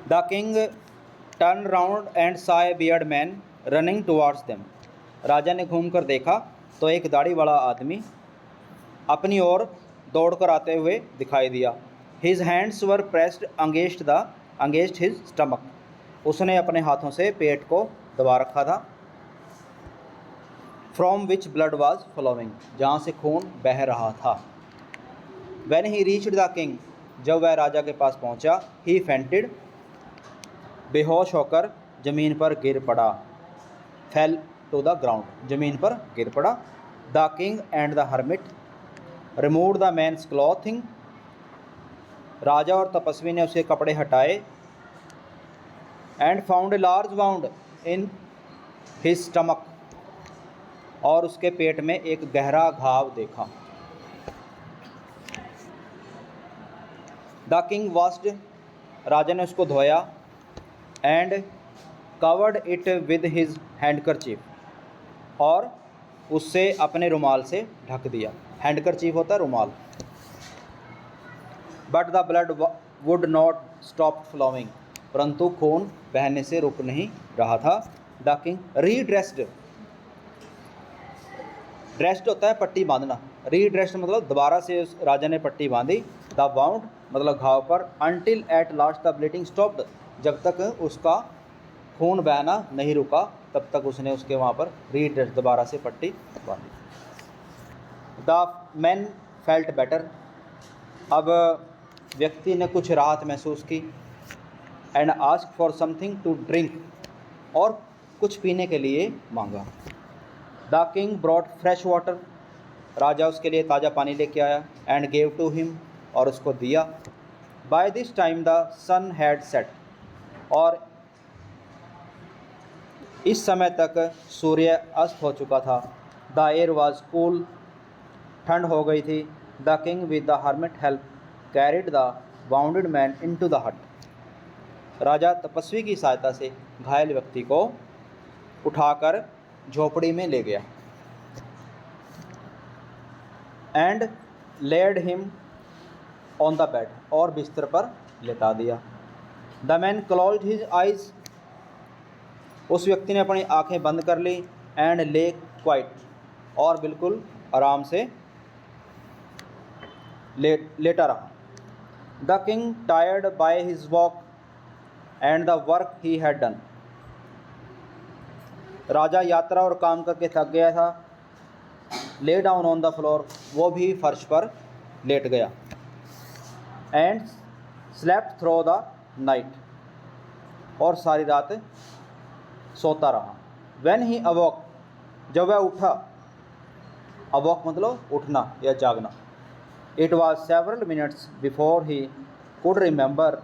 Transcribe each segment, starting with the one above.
The king turn round and saw a bearded man running towards them. राजा ने घूमकर देखा तो एक दाढ़ी वाला आदमी अपनी ओर दौड़कर आते हुए दिखाई दिया। His hands were pressed against his stomach. उसने अपने हाथों से पेट को दबा रखा था। From which blood was flowing, जहाँ से खून बह रहा था। When he reached the king, जब वह राजा के पास पहुँचा, ही फेंटेड, बेहोश होकर जमीन पर गिर पड़ा। फेल टू द ग्राउंड, जमीन पर गिर पड़ा। The king and the hermit removed the man's clothing, राजा और तपस्वी ने उसके कपड़े हटाए। And found a large wound in his stomach, और उसके पेट में एक गहरा घाव देखा। द किंग वॉश्ड, राजा ने उसको धोया। And covered it with his handkerchief, और उससे अपने रुमाल से ढक दिया। हैंडकरचीफ होता है रुमाल। But the blood would not stop flowing, परंतु खून बहने से रुक नहीं रहा था। द किंग रीड्रेस्ड, ड्रेस्ड होता है पट्टी बांधना, रीड्रेस्ड मतलब दोबारा से उस राजा ने पट्टी बांधी। द वाउंड मतलब घाव पर। Until at last the bleeding stopped, जब तक उसका खून बहना नहीं रुका तब तक उसने उसके वहाँ पर रीड्रेस्ड दोबारा से पट्टी बांधी। द मैन फेल्ट बेटर, अब व्यक्ति ने कुछ राहत महसूस की। And ask for something to drink, और कुछ पीने के लिए मांगा। The king brought fresh water, राजा उसके लिए ताज़ा पानी लेके आया। एंड गेव टू हिम, और उसको दिया। By this time the sun had set, और इस समय तक सूर्य अस्त हो चुका था। द एयर वॉज कूल, ठंड हो गई थी। The king with the hermit help carried the bounded man into the हट, राजा तपस्वी की सहायता से घायल व्यक्ति को उठाकर झोपड़ी में ले गया। And laid him on the bed, और बिस्तर पर लेटा दिया। The man closed his eyes, उस व्यक्ति ने अपनी आंखें बंद कर ली। एंड ले क्वाइट, और बिल्कुल आराम से लेटा रहा। The king tired by his walk and the work he had done, राजा यात्रा और काम करके थक गया था। Lay down on the floor, वो भी फर्श पर लेट गया। And slept through the night, और सारी रात सोता रहा। व्हेन ही अवॉक, जब वह उठा, अवॉक मतलब उठना या जागना। It was several minutes before he could remember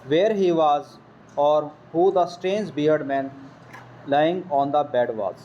where he was और who the strange beard man lying on the bed was.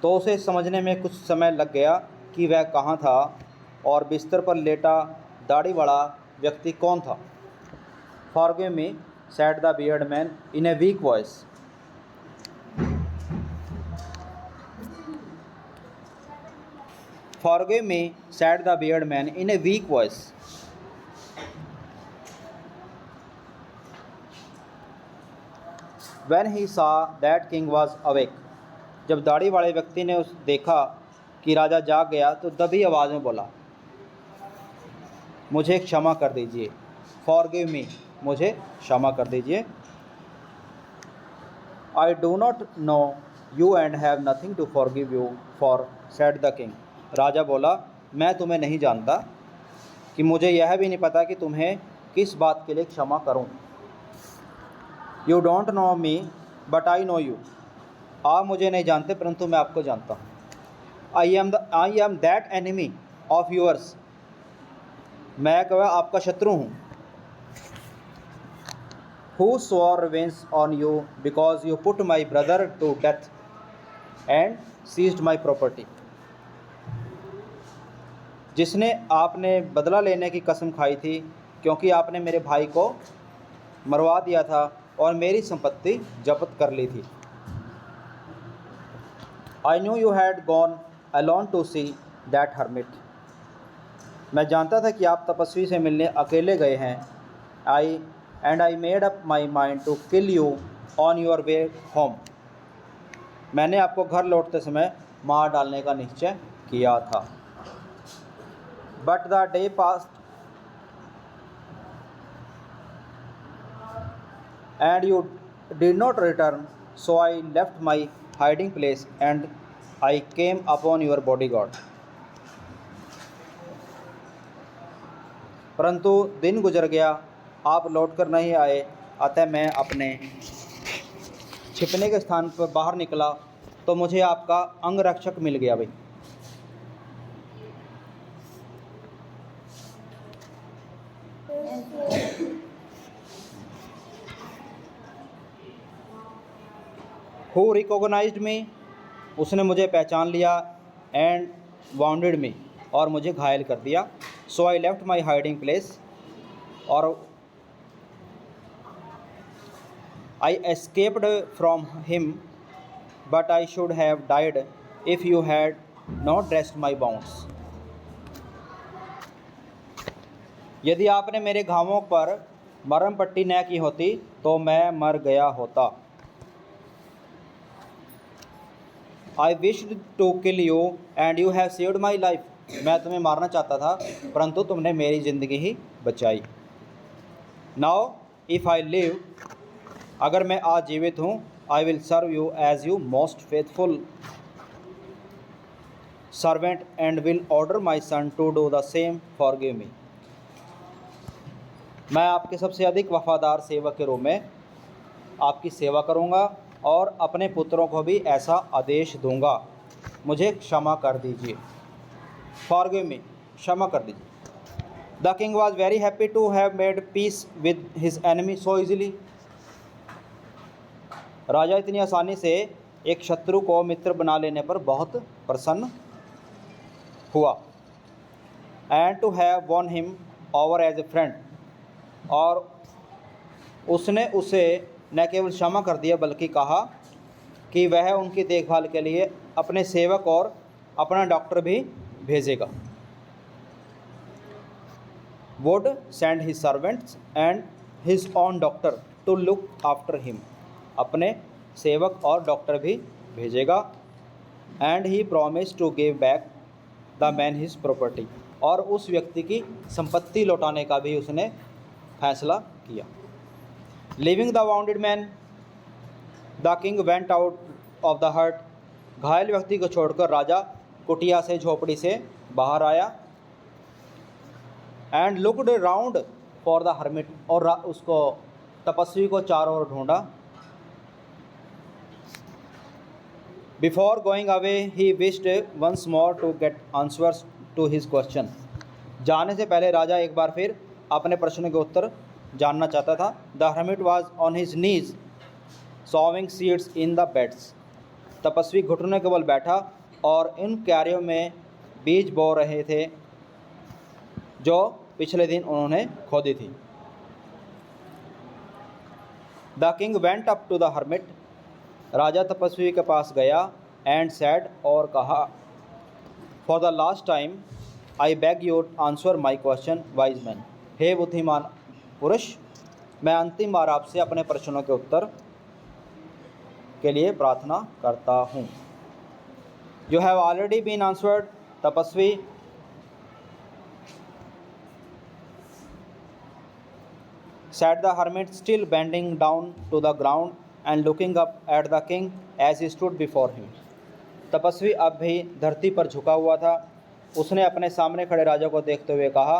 तो उसे समझने में कुछ समय लग गया कि वह कहाँ था और बिस्तर पर लेटा दाढ़ी वाला व्यक्ति कौन था। Forgive me said the bearded man in a weak voice. Forgive me, said the bearded man in a weak voice. When he saw that king was awake, जब दाढ़ी वाले व्यक्ति ने उस देखा कि राजा जाग गया तो दबी आवाज़ में बोला, मुझे क्षमा कर दीजिए। Forgive me, मुझे क्षमा कर दीजिए। I do not know you and have nothing to forgive you for, said the king. राजा बोला, मैं तुम्हें नहीं जानता कि मुझे यह भी नहीं पता कि तुम्हें किस बात के लिए क्षमा करूं। You don't know me, but I know you. आप मुझे नहीं जानते परंतु मैं आपको जानता हूँ। I am that enemy of yours. मैं कहा आपका शत्रु हूँ। Who swore revenge on you because you put my brother to death and seized my property. जिसने आपने बदला लेने की कसम खाई थी क्योंकि आपने मेरे भाई को मरवा दिया था और मेरी संपत्ति जब्त कर ली थी। I knew you had gone alone to see that hermit. मैं जानता था कि आप तपस्वी से मिलने अकेले गए हैं I made up my mind to kill you on your way home. मैंने आपको घर लौटते समय मार डालने का निश्चय किया था। But the day past and you did not return, so I left my hiding place and I came upon your body guard. परंतु दिन गुजर गया, आप लौट कर नहीं आए, अतः मैं अपने छिपने के स्थान पर बाहर निकला तो मुझे आपका अंगरक्षक मिल गया भाई। हु रिकॉग्नाइज्ड मी, उसने मुझे पहचान लिया, एंड वाउंडेड मी, और मुझे घायल कर दिया। So I left my hiding place, और I escaped from him, but I should have died if you had not dressed my wounds. यदि आपने मेरे घावों पर मरहम पट्टी न की होती तो मैं मर गया होता। I wished to kill you and you have saved my life. मैं तुम्हें मारना चाहता था परंतु तुमने मेरी ज़िंदगी ही बचाई। Now if I live, अगर मैं आज जीवित हूँ, I will serve you as you most faithful servant and will order my son to do the same for give me. मैं आपके सबसे अधिक वफादार सेवक के रूप में आपकी सेवा करूँगा और अपने पुत्रों को भी ऐसा आदेश दूँगा, मुझे क्षमा कर दीजिए। फॉर गिव मी, क्षमा कर दीजिए। The king was very happy to have made peace with his enemy so easily. राजा इतनी आसानी से एक शत्रु को मित्र बना लेने पर बहुत प्रसन्न हुआ। And to have won him over as a friend, और उसने उसे न केवल क्षमा कर दिया बल्कि कहा कि वह उनकी देखभाल के लिए अपने सेवक और अपना डॉक्टर भी भेजेगा। Would send his servants and his own doctor to look after him, अपने सेवक और डॉक्टर भी भेजेगा। And he promise to give back the man his property, और उस व्यक्ति की संपत्ति लौटाने का भी उसने फैसला किया। Living the bounded man, the king went out of the हट। घायल व्यक्ति को छोड़कर राजा कुटिया से, झोपड़ी से बाहर आया। And looked round for the hermit, और उसको तपस्वी को चारों ओर ढूंढा। Before going away he wished once more to get answers to his question. जाने से पहले राजा एक बार फिर अपने प्रश्नों के उत्तर जानना चाहता था। The hermit was on his knees sowing seeds in the beds. तपस्वी घुटनों के बल बैठा और इन क्यारियों में बीज बो रहे थे जो पिछले दिन उन्होंने खोदी थी। The king went up to the hermit, राजा तपस्वी के पास गया। एंड सैड, और कहा, for the last time I beg you answer my question wise man. हे बुद्धिमान पुरुष, मैं अंतिम बार आपसे अपने प्रश्नों के उत्तर के लिए प्रार्थना करता हूँ। You have already been answered, तपस्वी said the hermit, still bending down to the ground and looking up at the king as he stood before him. तपस्वी अब भी धरती पर झुका हुआ था। उसने अपने सामने खड़े राजा को देखते हुए कहा,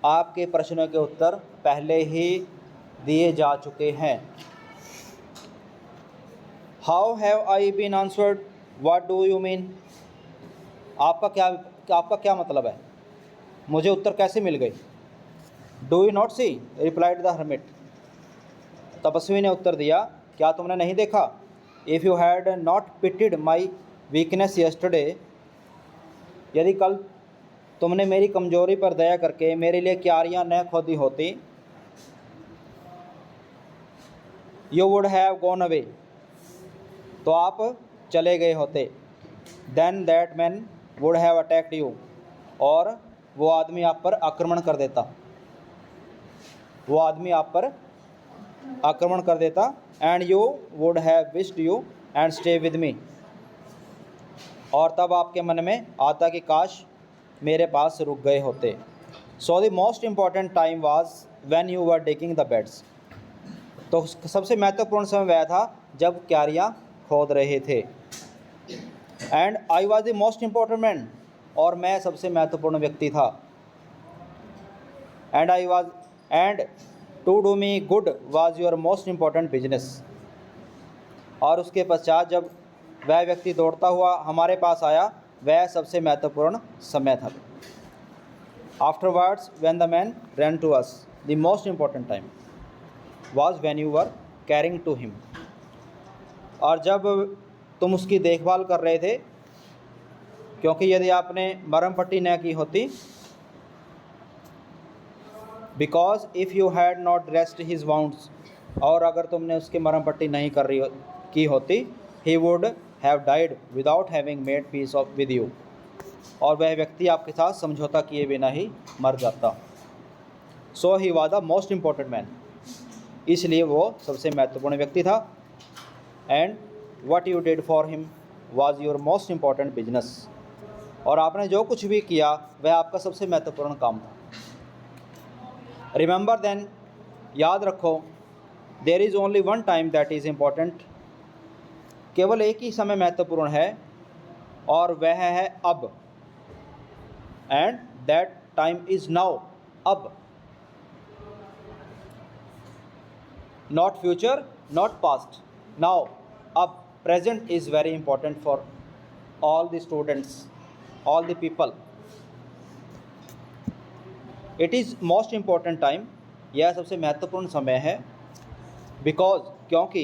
आपके प्रश्नों के उत्तर पहले ही दिए जा चुके हैं। How have I been answered? What do you mean? आपका क्या मतलब है? मुझे उत्तर कैसे मिल गई? Do you not see, replied the hermit. तपस्वी ने उत्तर दिया, क्या तुमने नहीं देखा? If you had not pitied my weakness yesterday, यदि कल तुमने मेरी कमजोरी पर दया करके मेरे लिए क्यारियाँ न खोदी होती, you would have gone away, तो आप चले गए होते। Then that man would have attacked you, और वो आदमी आप पर आक्रमण कर देता। वो आदमी आप पर आक्रमण कर देता। And you would have wished you and stay with me, और तब आपके मन में आता कि काश मेरे पास रुक गए होते। So the most important time was when you were digging the beds, तो सबसे महत्वपूर्ण समय वह था जब क्यारियाँ खोद रहे थे। And I was the most important man, और मैं सबसे महत्वपूर्ण व्यक्ति था। And to do me good was your most important business, और उसके पश्चात जब वह व्यक्ति दौड़ता हुआ हमारे पास आया, वह सबसे महत्वपूर्ण समय था। Afterwards when the man ran to us, the most important time was when you were caring to him, और जब तुम उसकी देखभाल कर रहे थे, क्योंकि यदि आपने मरहम पट्टी न की होती, because if you had not dressed his wounds, और अगर तुमने उसकी मरहम पट्टी नहीं की होती, he would have died without having made peace of with you, और वह व्यक्ति आपके साथ समझौता किए बिना ही मर जाता। So he was the most important man, इसलिए वो सबसे महत्वपूर्ण व्यक्ति था। And what you did for him was your most important business, और आपने जो कुछ भी किया वह आपका सबसे महत्वपूर्ण काम था। रिमेंबर देन, याद रखो, there is only one time that is important, केवल एक ही समय महत्वपूर्ण है, और वह है अब। And that time is now, अब, not future not past, now, अब। Present is very important for all the students, all the people. It is most important time, यह सबसे महत्वपूर्ण समय है। बिकॉज, क्योंकि,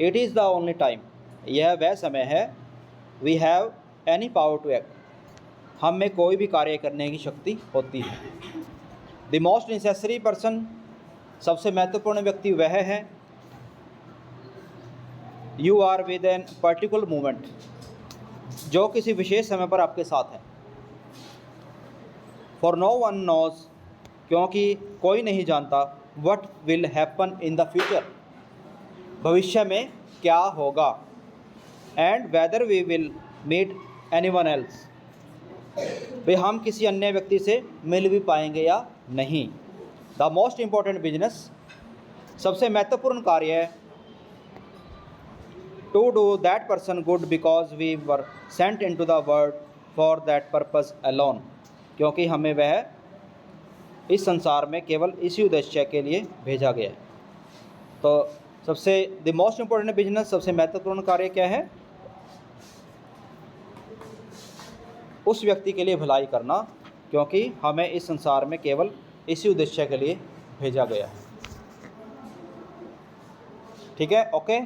it is the only time, यह वह समय है, we have any power to act, हम में कोई भी कार्य करने की शक्ति होती है। द मोस्ट नेसेसरी पर्सन, सबसे महत्वपूर्ण व्यक्ति वह है, you are with an particular moment, जो किसी विशेष समय पर आपके साथ है। फॉर नो वन नोज, क्योंकि कोई नहीं जानता, what will happen in the future, भविष्य में क्या होगा। And whether we will meet any one else, भाई हम किसी अन्य व्यक्ति से मिल भी पाएंगे या नहीं। द मोस्ट इम्पॉर्टेंट बिजनेस, सबसे महत्वपूर्ण कार्य है, to do that person good because we were sent into the world for that purpose alone, क्योंकि हमें वह इस संसार में केवल इसी उद्देश्य के लिए भेजा गया है। तो सबसे द मोस्ट इम्पोर्टेंट बिजनेस, सबसे महत्वपूर्ण कार्य क्या है? उस व्यक्ति के लिए भलाई करना, क्योंकि हमें इस संसार में केवल इसी उद्देश्य के लिए भेजा गया है। ठीक है, ओके।